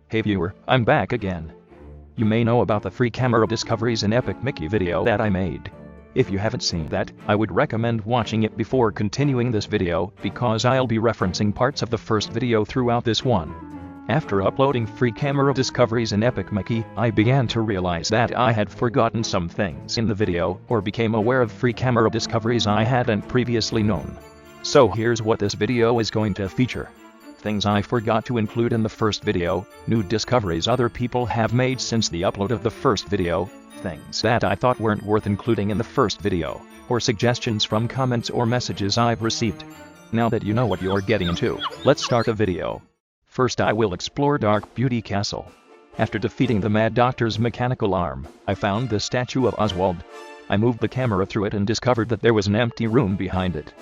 Hey viewer, I'm back again. You may know about the free camera discoveries in Epic Mickey video that I made. If you haven't seen that, I would recommend watching it before continuing this video, because I'll be referencing parts of the first video throughout this one. After uploading free camera discoveries in Epic Mickey, I began to realize that I had forgotten some things in the video, or became aware of free camera discoveries I hadn't previously known. So here's what this video is going to feature. Things I forgot to include in the first video, new discoveries other people have made since the upload of the first video, things that I thought weren't worth including in the first video, or suggestions from comments or messages I've received. Now that you know what you're getting into, let's start the video. First I will explore Dark Beauty Castle. After defeating the Mad Doctor's mechanical arm, I found the statue of Oswald. I moved the camera through it and discovered that there was an empty room behind it.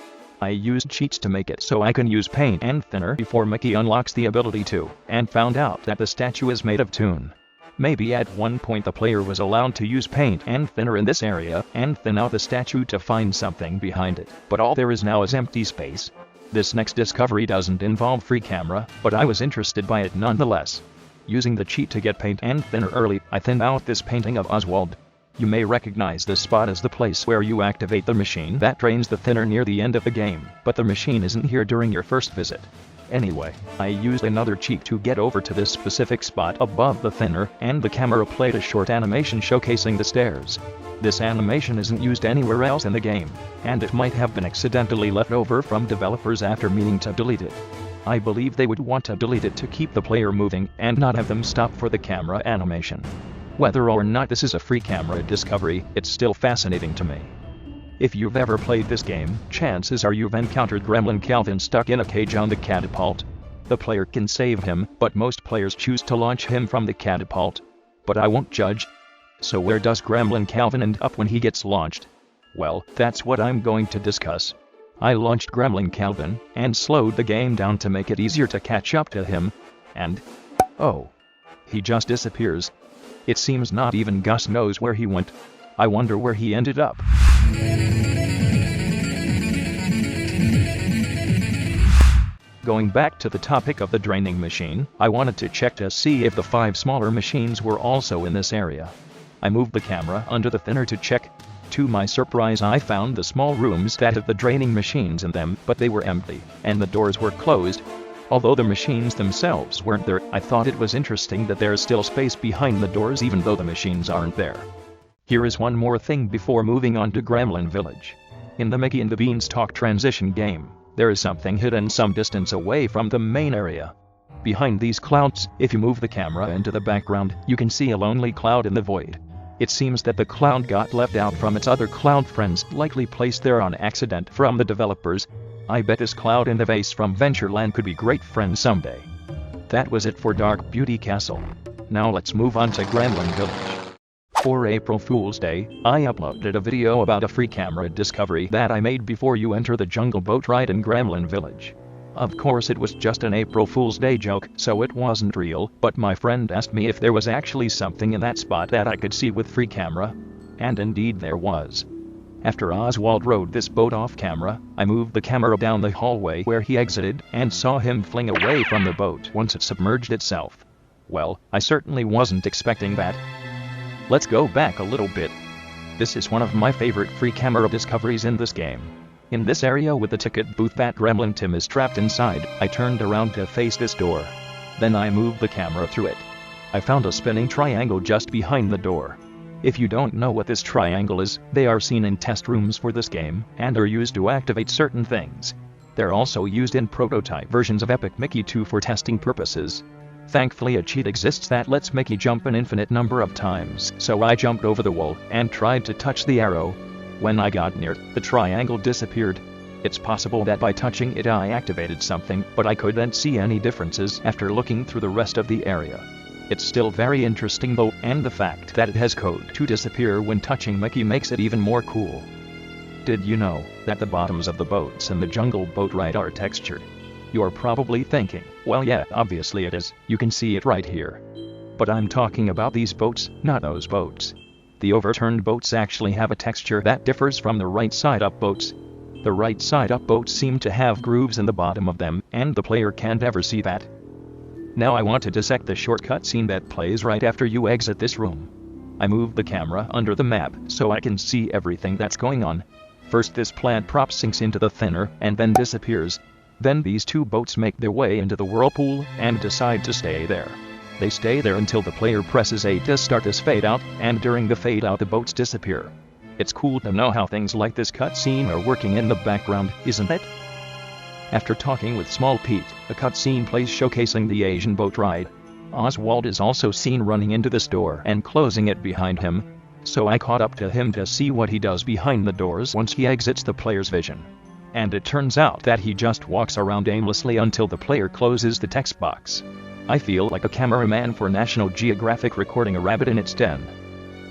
I used cheats to make it so I can use paint and thinner before Mickey unlocks the ability to, and found out that the statue is made of toon. Maybe at one point the player was allowed to use paint and thinner in this area and thin out the statue to find something behind it, but all there is now is empty space. This next discovery doesn't involve free camera, but I was interested by it nonetheless. Using the cheat to get paint and thinner early, I thinned out this painting of Oswald. You may recognize this spot as the place where you activate the machine that drains the thinner near the end of the game, but the machine isn't here during your first visit. Anyway, I used another cheat to get over to this specific spot above the thinner, and the camera played a short animation showcasing the stairs. This animation isn't used anywhere else in the game, and it might have been accidentally left over from developers after meaning to delete it. I believe they would want to delete it to keep the player moving and not have them stop for the camera animation. Whether or not this is a free camera discovery, it's still fascinating to me. If you've ever played this game, chances are you've encountered Gremlin Calvin stuck in a cage on the catapult. The player can save him, but most players choose to launch him from the catapult. But I won't judge. So where does Gremlin Calvin end up when he gets launched? Well, that's what I'm going to discuss. I launched Gremlin Calvin, and slowed the game down to make it easier to catch up to him, and oh, he just disappears. It seems not even Gus knows where he went. I wonder where he ended up. Going back to the topic of the draining machine, I wanted to check to see if the 5 smaller machines were also in this area. I moved the camera under the thinner to check. To my surprise, I found the small rooms that had the draining machines in them, but they were empty, and the doors were closed. Although the machines themselves weren't there, I thought it was interesting that there's still space behind the doors even though the machines aren't there. Here is one more thing before moving on to Gremlin Village. In the Mickey and the Beanstalk transition game, there is something hidden some distance away from the main area. Behind these clouds, if you move the camera into the background, you can see a lonely cloud in the void. It seems that the cloud got left out from its other cloud friends, likely placed there on accident from the developers. I bet this cloud in the vase from Ventureland could be great friends someday. That was it for Dark Beauty Castle. Now let's move on to Gremlin Village. For April Fool's Day, I uploaded a video about a free camera discovery that I made before you enter the jungle boat ride in Gremlin Village. Of course it was just an April Fool's Day joke, so it wasn't real, but my friend asked me if there was actually something in that spot that I could see with free camera. And indeed there was. After Oswald rode this boat off camera, I moved the camera down the hallway where he exited and saw him fling away from the boat once it submerged itself. Well, I certainly wasn't expecting that. Let's go back a little bit. This is one of my favorite free camera discoveries in this game. In this area with the ticket booth that Gremlin Tim is trapped inside, I turned around to face this door. Then I moved the camera through it. I found a spinning triangle just behind the door. If you don't know what this triangle is, they are seen in test rooms for this game, and are used to activate certain things. They're also used in prototype versions of Epic Mickey 2 for testing purposes. Thankfully a cheat exists that lets Mickey jump an infinite number of times, so I jumped over the wall and tried to touch the arrow. When I got near it, the triangle disappeared. It's possible that by touching it I activated something, but I couldn't see any differences after looking through the rest of the area. It's still very interesting though, and the fact that it has code to disappear when touching Mickey makes it even more cool. Did you know that the bottoms of the boats in the jungle boat ride are textured? You're probably thinking, well yeah, obviously it is, you can see it right here. But I'm talking about these boats, not those boats. The overturned boats actually have a texture that differs from the right side up boats. The right side up boats seem to have grooves in the bottom of them, and the player can't ever see that. Now I want to dissect the shortcut scene that plays right after you exit this room. I move the camera under the map so I can see everything that's going on. First this plant prop sinks into the thinner and then disappears. Then these two boats make their way into the whirlpool and decide to stay there. They stay there until the player presses A to start this fade out, and during the fade out the boats disappear. It's cool to know how things like this cutscene are working in the background, isn't it? After talking with Small Pete, a cutscene plays showcasing the Asian boat ride. Oswald is also seen running into this door and closing it behind him, so I caught up to him to see what he does behind the doors once he exits the player's vision. And it turns out that he just walks around aimlessly until the player closes the text box. I feel like a cameraman for National Geographic recording a rabbit in its den.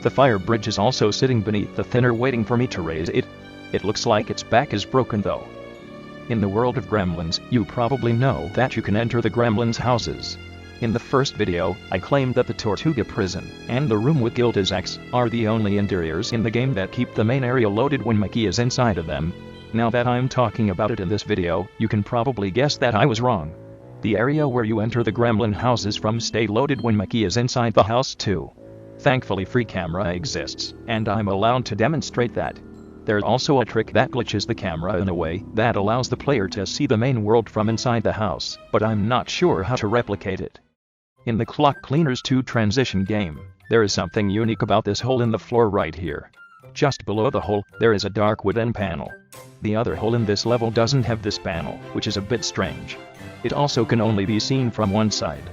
The fire bridge is also sitting beneath the thinner waiting for me to raise it. It looks like its back is broken though. In the world of Gremlins, you probably know that you can enter the Gremlins' houses. In the first video, I claimed that the Tortuga prison and the room with Gilda's ex are the only interiors in the game that keep the main area loaded when Mickey is inside of them. Now that I'm talking about it in this video, you can probably guess that I was wrong. The area where you enter the Gremlin houses from stay loaded when Mickey is inside the house too. Thankfully free camera exists, and I'm allowed to demonstrate that. There's also a trick that glitches the camera in a way that allows the player to see the main world from inside the house, but I'm not sure how to replicate it. In the Clock Cleaners 2 transition game, there is something unique about this hole in the floor right here. Just below the hole, there is a dark wooden panel. The other hole in this level doesn't have this panel, which is a bit strange. It also can only be seen from one side.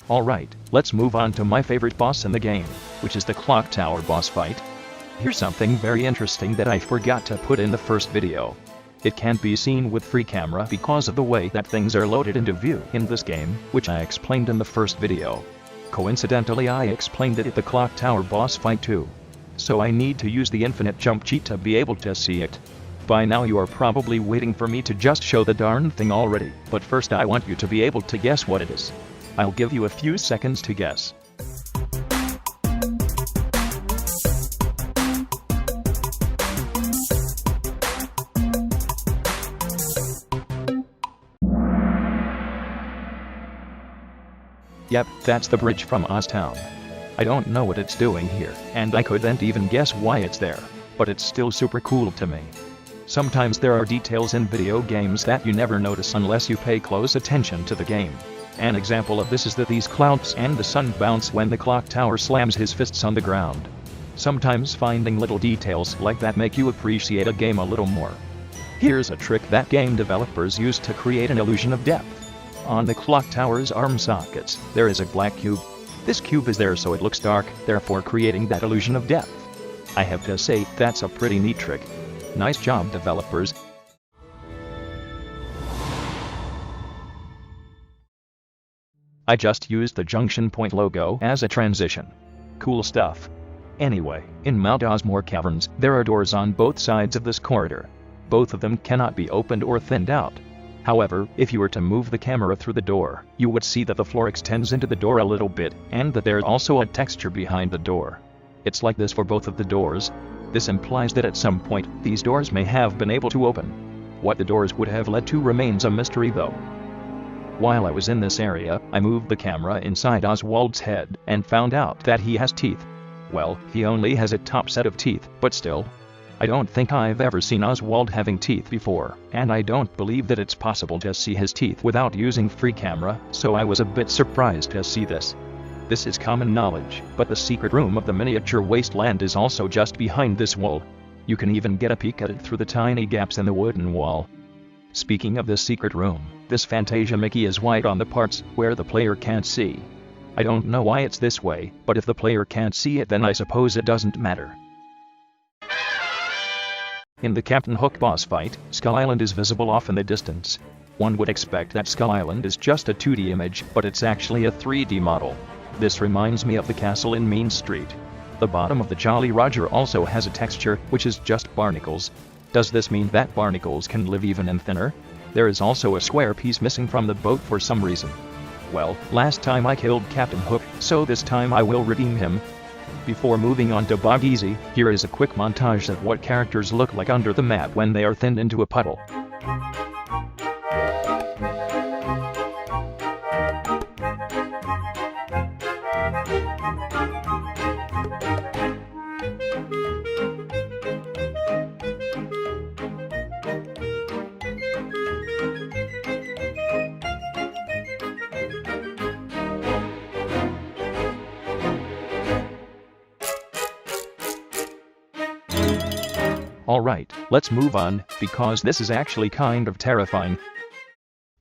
Alright, let's move on to my favorite boss in the game, which is the Clock Tower boss fight. Here's something very interesting that I forgot to put in the first video. It can't be seen with free camera because of the way that things are loaded into view in this game, which I explained in the first video. Coincidentally I explained it at the Clock Tower boss fight too. So I need to use the infinite jump cheat to be able to see it. By now you are probably waiting for me to just show the darn thing already, but first I want you to be able to guess what it is. I'll give you a few seconds to guess. Yep, that's the bridge from Oztown. I don't know what it's doing here, and I couldn't even guess why it's there, but it's still super cool to me. Sometimes there are details in video games that you never notice unless you pay close attention to the game. An example of this is that these clouds and the sun bounce when the clock tower slams his fists on the ground. Sometimes finding little details like that make you appreciate a game a little more. Here's a trick that game developers use to create an illusion of depth. On the clock tower's arm sockets, there is a black cube. This cube is there so it looks dark, therefore creating that illusion of depth. I have to say, that's a pretty neat trick. Nice job, developers. I just used the junction point logo as a transition. Cool stuff. Anyway, in Mount Osmore Caverns, there are doors on both sides of this corridor. Both of them cannot be opened or thinned out. However, if you were to move the camera through the door, you would see that the floor extends into the door a little bit, and that there's also a texture behind the door. It's like this for both of the doors. This implies that at some point, these doors may have been able to open. What the doors would have led to remains a mystery though. While I was in this area, I moved the camera inside Oswald's head and found out that he has teeth. Well, he only has a top set of teeth, but still. I don't think I've ever seen Oswald having teeth before, and I don't believe that it's possible to see his teeth without using free camera, so I was a bit surprised to see this. This is common knowledge, but the secret room of the miniature wasteland is also just behind this wall. You can even get a peek at it through the tiny gaps in the wooden wall. Speaking of this secret room, this Fantasia Mickey is white on the parts where the player can't see. I don't know why it's this way, but if the player can't see it then I suppose it doesn't matter. In the Captain Hook boss fight, Skull Island is visible off in the distance. One would expect that Skull Island is just a 2D image, but it's actually a 3D model. This reminds me of the castle in Mean Street. The bottom of the Jolly Roger also has a texture, which is just barnacles. Does this mean that barnacles can live even in thinner? There is also a square piece missing from the boat for some reason. Well, last time I killed Captain Hook, so this time I will redeem him. Before moving on to Bog Easy, here is a quick montage of what characters look like under the map when they are thinned into a puddle. Alright, let's move on, because this is actually kind of terrifying.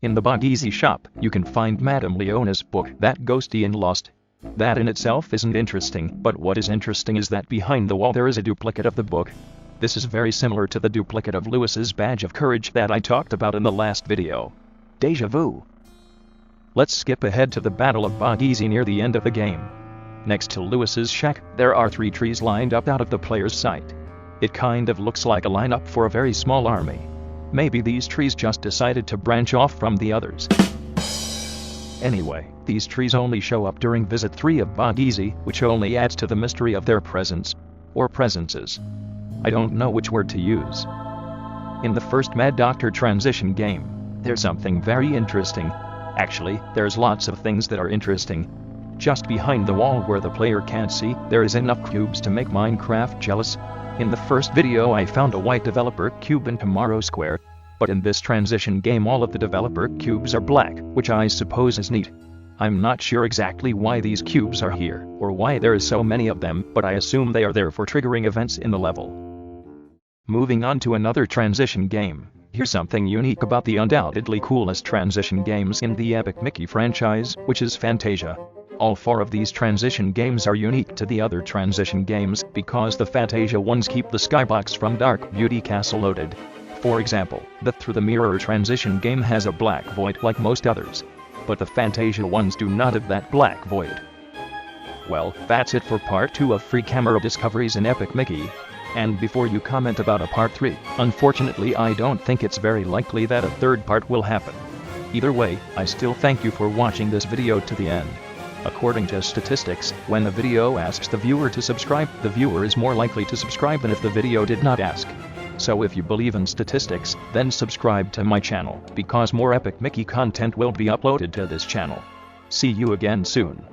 In the Bug Easy shop, you can find Madame Leona's book, That Ghosty and Lost. That in itself isn't interesting, but what is interesting is that behind the wall there is a duplicate of the book. This is very similar to the duplicate of Lewis's Badge of Courage that I talked about in the last video. Deja vu. Let's skip ahead to the Battle of Bug Easy near the end of the game. Next to Lewis's shack, there are 3 trees lined up out of the player's sight. It kind of looks like a lineup for a very small army. Maybe these trees just decided to branch off from the others. Anyway, these trees only show up during Visit 3 of Bug Easy, which only adds to the mystery of their presence. Or presences. I don't know which word to use. In the first Mad Doctor transition game, there's something very interesting. Actually, there's lots of things that are interesting. Just behind the wall where the player can't see, there is enough cubes to make Minecraft jealous. In the first video I found a white developer cube in Tomorrow Square, but in this transition game all of the developer cubes are black, which I suppose is neat. I'm not sure exactly why these cubes are here, or why there is so many of them, but I assume they are there for triggering events in the level. Moving on to another transition game. Here's something unique about the undoubtedly coolest transition games in the Epic Mickey franchise, which is Fantasia. All 4 of these transition games are unique to the other transition games because the Fantasia ones keep the skybox from Dark Beauty Castle loaded. For example, the Through the Mirror transition game has a black void like most others. But the Fantasia ones do not have that black void. Well, that's it for part 2 of Free Camera Discoveries in Epic Mickey. And before you comment about a part 3, unfortunately I don't think it's very likely that a 3rd part will happen. Either way, I still thank you for watching this video to the end. According to statistics, when a video asks the viewer to subscribe, the viewer is more likely to subscribe than if the video did not ask. So if you believe in statistics, then subscribe to my channel, because more Epic Mickey content will be uploaded to this channel. See you again soon.